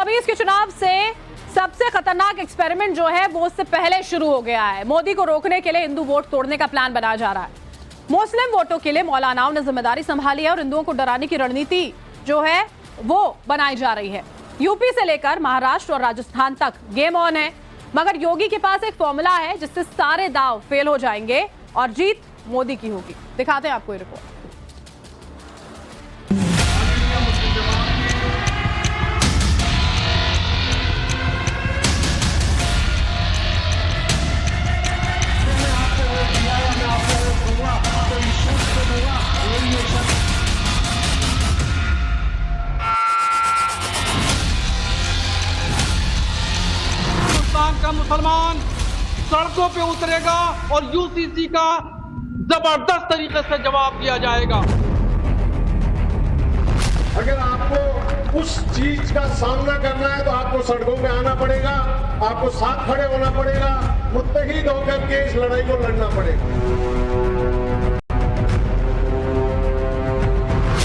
24 के चुनाव से सबसे खतरनाक एक्सपेरिमेंट जो है वो उससे पहले शुरू हो गया है। मोदी को रोकने के लिए हिंदू वोट तोड़ने का प्लान बनाया जा रहा है। मुस्लिम वोटों के लिए मौलानाओं ने जिम्मेदारी संभाली है और हिंदुओं को डराने की रणनीति जो है वो बनाई जा रही है। यूपी से लेकर महाराष्ट्र और राजस्थान तक गेम ऑन है, मगर योगी के पास एक फॉर्मूला है जिससे सारे दांव फेल हो जाएंगे और जीत मोदी की होगी। दिखाते हैं आपको ये रिपोर्ट। का मुसलमान सड़कों पे उतरेगा और यूसीसी का जबरदस्त तरीके से जवाब दिया जाएगा। अगर आपको उस चीज का सामना करना है तो आपको सड़कों पे आना पड़ेगा, आपको साथ खड़े होना पड़ेगा, मुत्तहिद होकर के इस लड़ाई को लड़ना पड़ेगा।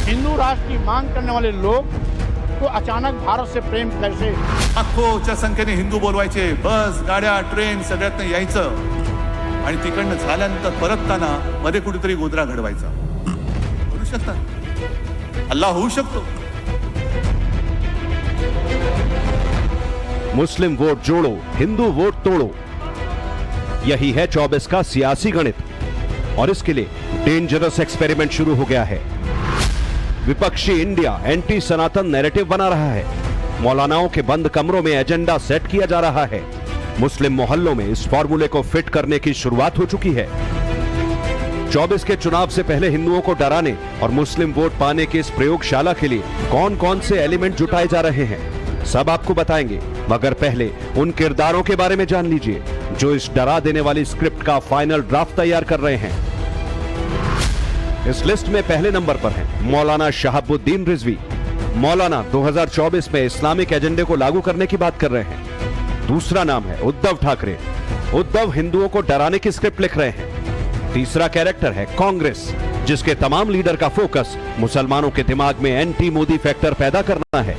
हिंदू राष्ट्र की मांग करने वाले लोग तो अचानक भारत से प्रेम कैसे? लाखोच्या संख्येने हिंदू बोलवायचे, बस गाड्या ट्रेन सगळ्यात यायचं आणि तिकडनं झाल्यानंतर परतताना मध्ये कुठेतरी गोधरा घडवायचा। करू शकतात, हल्ला होऊ शकतो। मुस्लिम वोट जोड़ो, हिंदू वोट तोड़ो, यही है 24 का सियासी गणित और इसके लिए डेंजरस एक्सपेरिमेंट शुरू हो गया है। विपक्षी इंडिया एंटी सनातन नैरेटिव बना रहा है। मौलानाओं के बंद कमरों में एजेंडा सेट किया जा रहा है। मुस्लिम मोहल्लों में इस फॉर्मूले को फिट करने की शुरुआत हो चुकी है। 24 के चुनाव से पहले हिंदुओं को डराने और मुस्लिम वोट पाने की इस प्रयोगशाला के लिए कौन कौन से एलिमेंट जुटाए जा रहे हैं, सब आपको बताएंगे, मगर पहले उन किरदारों के बारे में जान लीजिए जो इस डरा देने वाली स्क्रिप्ट का फाइनल ड्राफ्ट तैयार कर रहे हैं। इस लिस्ट में पहले नंबर पर हैं मौलाना शहाबुद्दीन रिजवी। मौलाना 2024 में इस्लामिक एजेंडे को लागू करने की बात कर रहे हैं। दूसरा नाम है उद्धव ठाकरे। उद्धव हिंदुओं को डराने की स्क्रिप्ट लिख रहे हैं। तीसरा कैरेक्टर है कांग्रेस, जिसके तमाम लीडर का फोकस मुसलमानों के दिमाग में एंटी मोदी फैक्टर पैदा करना है।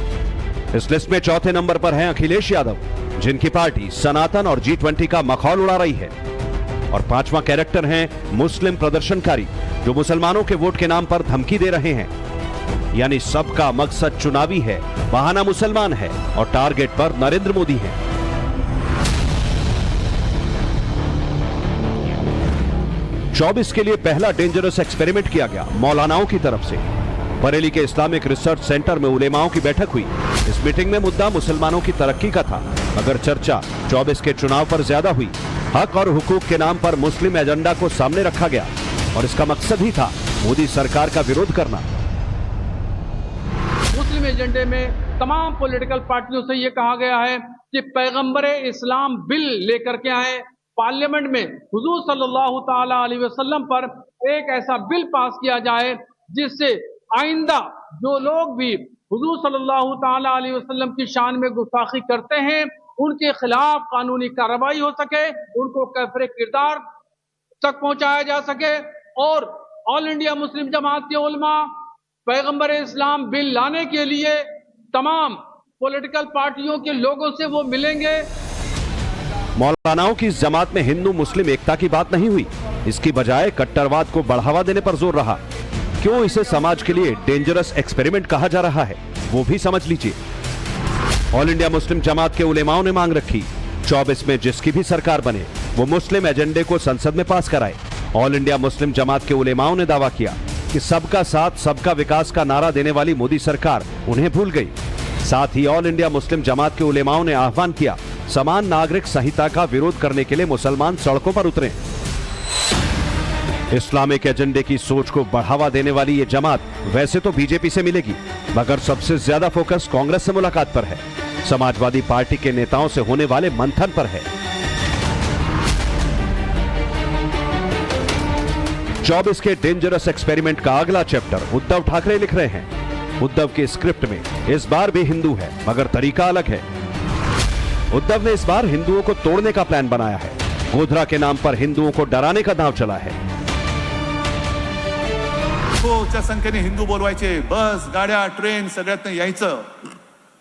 इस लिस्ट में चौथे नंबर पर हैं अखिलेश यादव, जिनकी पार्टी सनातन और G20 का मखौल उड़ा रही है। और पांचवा कैरेक्टर हैं मुस्लिम प्रदर्शनकारी, जो मुसलमानों के वोट के नाम पर धमकी दे रहे हैं। यानी सबका मकसद चुनावी है, बहाना मुसलमान है और टारगेट पर नरेंद्र मोदी है। चौबीस के लिए पहला डेंजरस एक्सपेरिमेंट किया गया मौलानाओं की तरफ से। बरेली के इस्लामिक रिसर्च सेंटर में उलेमाओं की बैठक हुई। इस मीटिंग में मुद्दा मुसलमानों की तरक्की का था, मगर चर्चा 24 के चुनाव पर ज्यादा हुई। हक और हुकूक के नाम पर मुस्लिम एजेंडा को सामने रखा गया और इसका मकसद ही था मोदी सरकार का विरोध करना। मुस्लिम एजेंडे में तमाम पॉलिटिकल पार्टियों से यह कहा गया है कि पैगंबरे इस्लाम बिल लेकर के आए, पार्लियामेंट में हुजूर सल्लल्लाहु ताला अलैहि वसल्लम पर एक ऐसा बिल पास किया जाए जिससे आइंदा जो लोग भी हुजूर सल्लल्लाहु ताला अलैहि वसल्लम की शान में गुस्ताखी करते हैं उनके खिलाफ कानूनी कार्रवाई हो सके, उनको कैफरे किरदार तक पहुंचाया जा सके। और ऑल इंडिया मुस्लिम जमात के उलमा पैगंबर इस्लाम बिल लाने के लिए तमाम पॉलिटिकल पार्टियों के लोगों से वो मिलेंगे। मौलानाओं की इस जमात में हिंदू मुस्लिम एकता की बात नहीं हुई, इसकी बजाय कट्टरवाद को बढ़ावा देने पर जोर रहा। क्यों इसे समाज के लिए डेंजरस एक्सपेरिमेंट कहा जा रहा है, वो भी समझ लीजिए। ऑल इंडिया मुस्लिम जमात के उलेमाओं ने मांग रखी 24 में जिसकी भी सरकार बने वो मुस्लिम एजेंडे को संसद में पास कराए। ऑल इंडिया मुस्लिम जमात के उलेमाओं ने दावा किया कि सबका साथ सबका विकास का नारा देने वाली मोदी सरकार उन्हें भूल गई। साथ ही ऑल इंडिया मुस्लिम जमात के उलेमाओं ने आह्वान किया समान नागरिक संहिता का विरोध करने के लिए मुसलमान सड़कों पर उतरें। इस्लामिक एजेंडे की सोच को बढ़ावा देने वाली ये जमात वैसे तो बीजेपी से मिलेगी, मगर सबसे ज्यादा फोकस कांग्रेस से मुलाकात पर है, समाजवादी पार्टी के नेताओं से होने वाले मंथन पर है। 24 के डेंजरस एक्सपेरिमेंट का अगला चैप्टर उद्धव ठाकरे लिख रहे हैं। उद्धव के स्क्रिप्ट में इस बार भी हिंदू है, मगर तरीका अलग है। उद्धव ने इस बार हिंदुओं को तोड़ने का प्लान बनाया है। गोधरा के नाम पर हिंदुओं को डराने का दांव चला है। लाखोच्या संख्येने हिंदू बोलवायचे, बस गाड्या ट्रेन सगळ्यात यायचं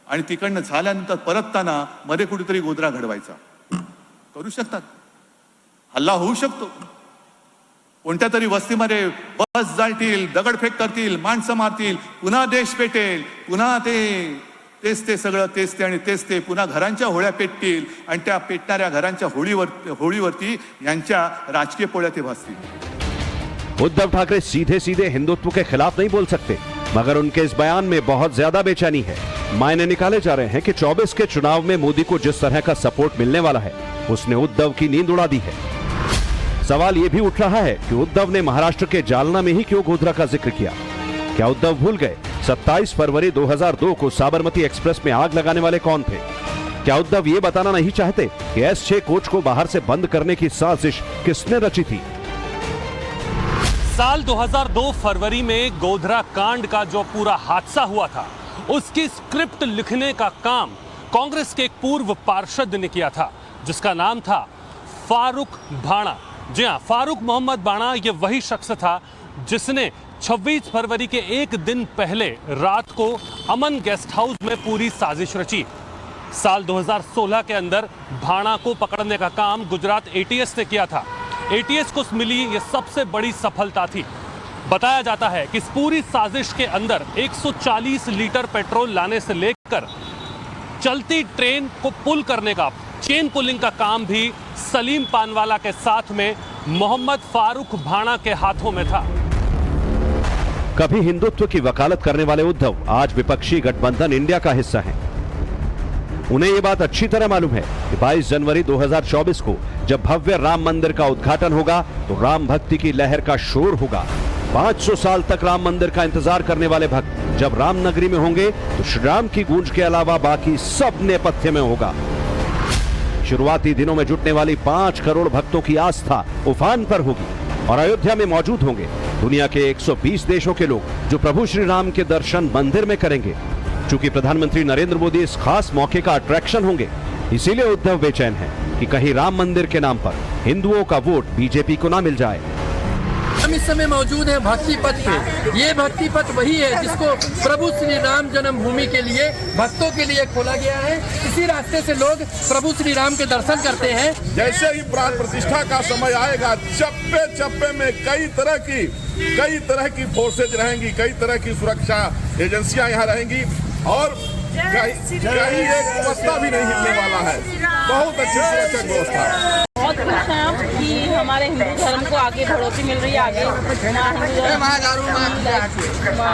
आणि तिकडनं झाल्यानंतर परतताना मध्ये कुठेतरी गोधरा घडवायचा. करू शकतात. हल्ला होऊ शकतो. कोणत्या तरी वस्तीमध्ये बस जाळतील, दगडफेक करतील, माणसं मारतील, पुन्हा देश पेटेल, पुन्हा तेच ते सगळं तेच ते आणि तेच ते पुन्हा घरांच्या होळ्या पेटतील आणि त्या पेटणाऱ्या घरांच्या होळीवरती यांच्या राजकीय पोळ्या ते भासतील. उद्धव ठाकरे सीधे सीधे हिंदुत्व के खिलाफ नहीं बोल सकते, मगर उनके इस बयान में बहुत ज्यादा बेचैनी है. मायने निकाले जा रहे हैं कि 24 के चुनाव में मोदी को जिस तरह का सपोर्ट मिलने वाला है उसने उद्धव की नींद उड़ा दी है. सवाल यह भी उठ रहा है कि उद्धव ने महाराष्ट्र के जालना में ही क्यों गोधरा का जिक्र किया. क्या उद्धव भूल गए 27 फरवरी 2002 को साबरमती एक्सप्रेस में आग लगाने वाले कौन थे. क्या उद्धव ये बताना नहीं चाहते कि S6 कोच को बाहर से बंद करने की साजिश किसने रची थी. साल 2002 फरवरी में गोधरा कांड का जो पूरा हादसा हुआ था उसकी स्क्रिप्ट लिखने का काम कांग्रेस के एक पूर्व पार्षद ने किया था जिसका नाम था फारूक भाणा. जी हां, फारूक मोहम्मद भाणा ये वही शख्स था जिसने 26 फरवरी के एक दिन पहले रात को अमन गेस्ट हाउस में पूरी साजिश रची. साल 2016 के अंदर भाणा को पकड़ने का काम गुजरात ATS ने किया था. ATS को मिली ये सबसे बड़ी सफलता थी. बताया जाता है कि इस पूरी साजिश के अंदर 140 लीटर पेट्रोल लाने से लेकर चलती ट्रेन को पुल करने का, चेन पुलिंग का काम भी सलीम पानवाला के साथ में मोहम्मद फारूक भाणा के हाथों में था. कभी हिंदुत्व की वकालत करने वाले उद्धव आज विपक्षी गठबंधन इंडिया का हिस्सा हैं. उन्हें यह बात अच्छी तरह मालूम है कि 22 जनवरी 2024 को जब भव्य राम मंदिर का उद्घाटन होगा तो राम भक्ति की लहर का शोर होगा. 500 साल तक राम मंदिर का इंतजार करने वाले भक्त जब राम नगरी में होंगे तो श्री राम की गूंज के अलावा बाकी सब नेपथ्य में होगा. शुरुआती दिनों में जुटने वाली 5 करोड़ भक्तों की आस्था उफान पर होगी और अयोध्या में मौजूद होंगे दुनिया के 120 देशों के लोग जो प्रभु श्री राम के दर्शन मंदिर में करेंगे. चूंकि प्रधानमंत्री नरेंद्र मोदी इस खास मौके का अट्रैक्शन होंगे, इसीलिए उद्धव बेचैन है कि कहीं राम मंदिर के नाम पर हिंदुओं का वोट बीजेपी को ना मिल जाए. हम इस समय मौजूद हैं भक्ति पथ पे. ये भक्ति पथ वही है जिसको प्रभु श्री राम जन्मभूमि के लिए, भक्तों के लिए खोला गया है. इसी रास्ते से लोग प्रभु श्री राम के दर्शन करते हैं. जैसे ही प्राण प्रतिष्ठा का समय आएगा, चप्पे चप्पे में कई तरह की फोर्सेज रहेंगी, कई तरह की सुरक्षा एजेंसियां यहाँ रहेंगी और कहीं एक व्यवस्था भी नहीं हिलने वाला है. बहुत अच्छी सुरक्षा व्यवस्था. बहुत खुश हैं हम कि हमारे हिंदू धर्म को आगे बढ़ोतरी मिल रही है. आगे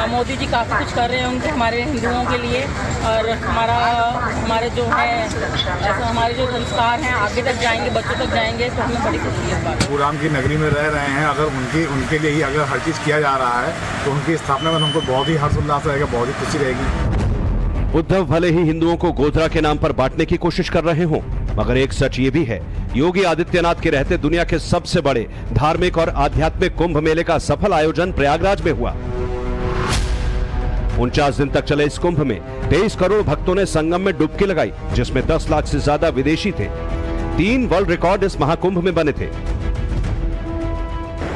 मोदी जी काफ़ी कुछ कर रहे हैं उनके हमारे हिंदुओं के लिए और हमारे जो है ऐसा हमारे जो संस्कार हैं आगे तक जाएंगे, बच्चों तक जाएंगे. तो हमें बड़ी खुशी है इस बात. प्रभु राम की नगरी में रह रहे हैं, अगर उनके लिए ही अगर हर चीज़ किया जा रहा है तो उनकी स्थापना में हमको बहुत ही हर्षोल्लास रहेगा, बहुत ही खुशी रहेगी. उद्धव भले ही हिंदुओं को गोधरा के नाम पर बांटने की कोशिश कर रहे हों, मगर एक सच ये भी है, योगी आदित्यनाथ के रहते दुनिया के सबसे बड़े धार्मिक और आध्यात्मिक कुंभ मेले का सफल आयोजन प्रयागराज में हुआ. 49 दिन तक चले इस कुंभ में 23 करोड़ भक्तों ने संगम में डुबकी लगाई, जिसमें 10 लाख से ज्यादा विदेशी थे. 3 वर्ल्ड रिकॉर्ड इस महाकुंभ में बने थे.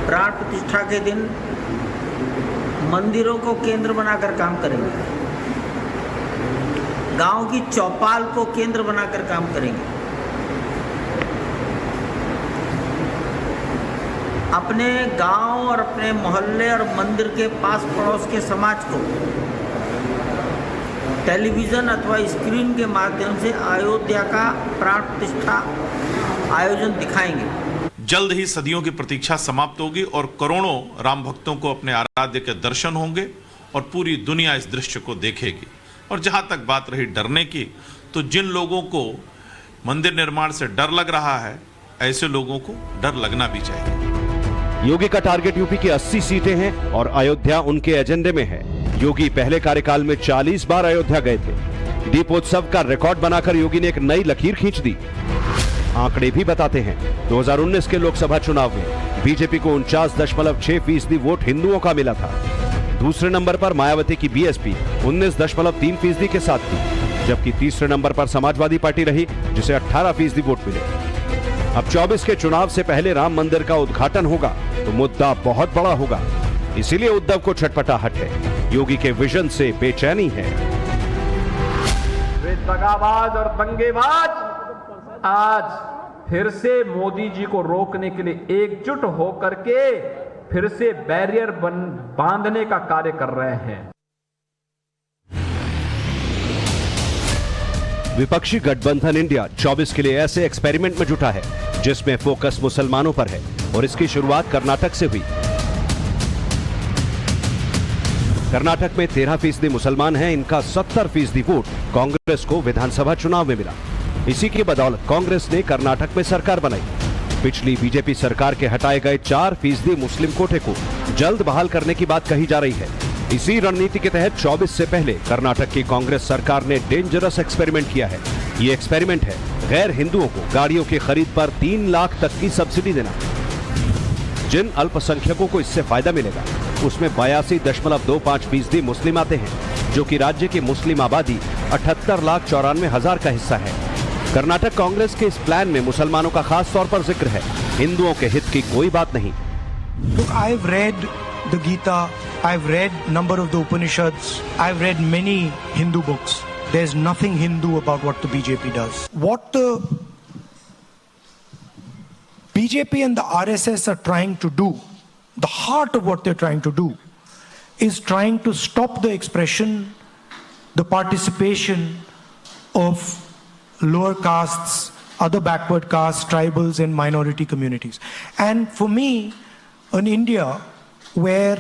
प्राण प्रतिष्ठा के दिन मंदिरों को केंद्र बनाकर काम करेंगे, गांव की चौपाल को केंद्र बनाकर काम करेंगे. अपने गांव और अपने मोहल्ले और मंदिर के पास पड़ोस के समाज को टेलीविज़न अथवा स्क्रीन के माध्यम से अयोध्या का प्राण प्रतिष्ठा आयोजन दिखाएंगे. जल्द ही सदियों की प्रतीक्षा समाप्त होगी और करोड़ों राम भक्तों को अपने आराध्य के दर्शन होंगे और पूरी दुनिया इस दृश्य को देखेगी. और जहां तक बात रही डरने की, तो जिन लोगों को मंदिर निर्माण से डर लग रहा है, ऐसे लोगों को डर लगना भी चाहिए. योगी का टारगेट यूपी की 80 सीटें हैं और अयोध्या उनके एजेंडे में है. योगी पहले कार्यकाल में 40 बार अयोध्या गए थे. दीपोत्सव का रिकॉर्ड बनाकर योगी ने एक नई लकीर खींच दी. आंकड़े भी बताते हैं 2019 के लोकसभा चुनाव में बीजेपी को 49.6% वोट हिंदुओं का मिला था. दूसरे नंबर पर मायावती की बीएसपी 19.3% के साथ थी, जबकि तीसरे नंबर पर समाजवादी पार्टी रही जिसे 18% वोट मिले. अब 24 के चुनाव से पहले राम मंदिर का उद्घाटन होगा तो मुद्दा बहुत बड़ा होगा. इसीलिए उद्धव को छटपटाहट है, योगी के विजन से बेचैनी है. दगाबाज और दंगेबाज आज फिर से मोदी जी को रोकने के लिए एकजुट होकर के फिर से बैरियर बांधने का कार्य कर रहे हैं। विपक्षी गठबंधन इंडिया 24 के लिए ऐसे एक्सपेरिमेंट में जुटा है जिसमें फोकस मुसलमानों पर है और इसकी शुरुआत कर्नाटक से हुई। कर्नाटक में 13% मुसलमान हैं, इनका 70% वोट कांग्रेस को विधानसभा चुनाव में मिला। इसी की बदौलत कांग्रेस ने कर्नाटक में सरकार बनाई। पिछली बीजेपी सरकार के हटाए गए 4% मुस्लिम कोटे को जल्द बहाल करने की बात कही जा रही है। इसी रणनीति के तहत 24 से पहले कर्नाटक की कांग्रेस सरकार ने डेंजरस एक्सपेरिमेंट किया है। ये एक्सपेरिमेंट है गैर हिंदुओं को गाड़ियों की खरीद पर 3 लाख तक की सब्सिडी देना। जिन अल्पसंख्यकों को इससे फायदा मिलेगा उसमें 82.25% मुस्लिम आते हैं, जो कि राज्य की मुस्लिम आबादी 78,94,000 का हिस्सा है। कर्नाटक कांग्रेस के इस प्लान में मुसलमानों का खास तौर पर जिक्र है, हिंदुओं के हित की कोई बात नहीं। Look, I've read the Gita, I've read number of the Upanishads, I've read many Hindu books. There's nothing Hindu about what the BJP does. What the BJP and the RSS are trying to do, the heart of what they're trying to do, is trying to stop the expression, the participation of lower castes, other backward castes, tribals and minority communities. And for me, in India, where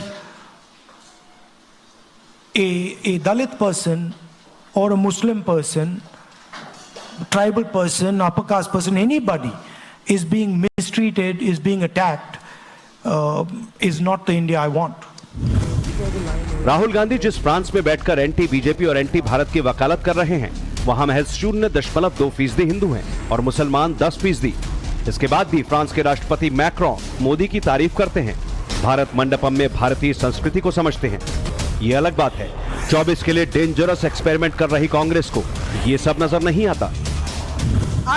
a Dalit person or a Muslim person, tribal person, upper caste person, anybody is being mistreated, is being attacked, is not the India I want. Rahul Gandhi जिस France में बैठकर anti BJP और anti Bharat की वकालत कर रहे हैं, वहां महज 0.2% हिंदू हैं और मुसलमान 10%। इसके बाद भी फ्रांस के राष्ट्रपति मैक्रोन मोदी की तारीफ करते हैं, भारत मंडपम में भारतीय संस्कृति को समझते हैं। ये अलग बात है। 24 के लिए डेंजरस एक्सपेरिमेंट कर रही कांग्रेस को ये सब नजर नहीं आता।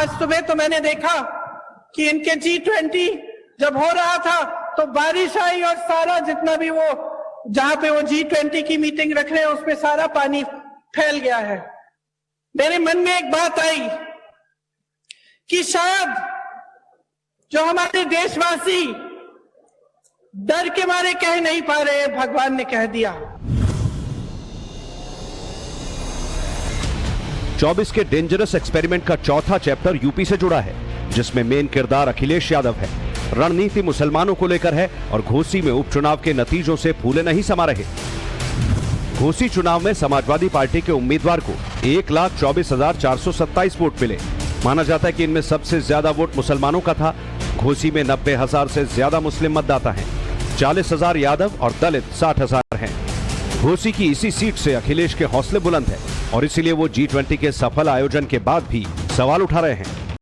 आज सुबह तो मैंने देखा कि इनके G20 जब हो रहा था तो बारिश आई और सारा जितना भी वो जहां पे वो G20 की मीटिंग रख रहे हैं उसमें सारा पानी फैल गया है। मेरे मन में एक बात आई कि शायद जो हमारे देशवासी डर के मारे कह नहीं पा रहे, भगवान ने कह दिया। 24 के डेंजरस एक्सपेरिमेंट का चौथा चैप्टर यूपी से जुड़ा है, जिसमें मेन किरदार अखिलेश यादव है। रणनीति मुसलमानों को लेकर है और घोसी में उपचुनाव के नतीजों से फूले नहीं समा रहे। घोसी चुनाव में समाजवादी पार्टी के उम्मीदवार को 1,24,427 वोट मिले। माना जाता है कि इनमें सबसे ज्यादा वोट मुसलमानों का था। घोसी में 90,000 से ज्यादा मुस्लिम मतदाता हैं, 40,000 यादव और दलित 60,000 हैं। घोसी की इसी सीट से अखिलेश के हौसले बुलंद हैं और इसीलिए वो G20 के सफल आयोजन के बाद भी सवाल उठा रहे हैं।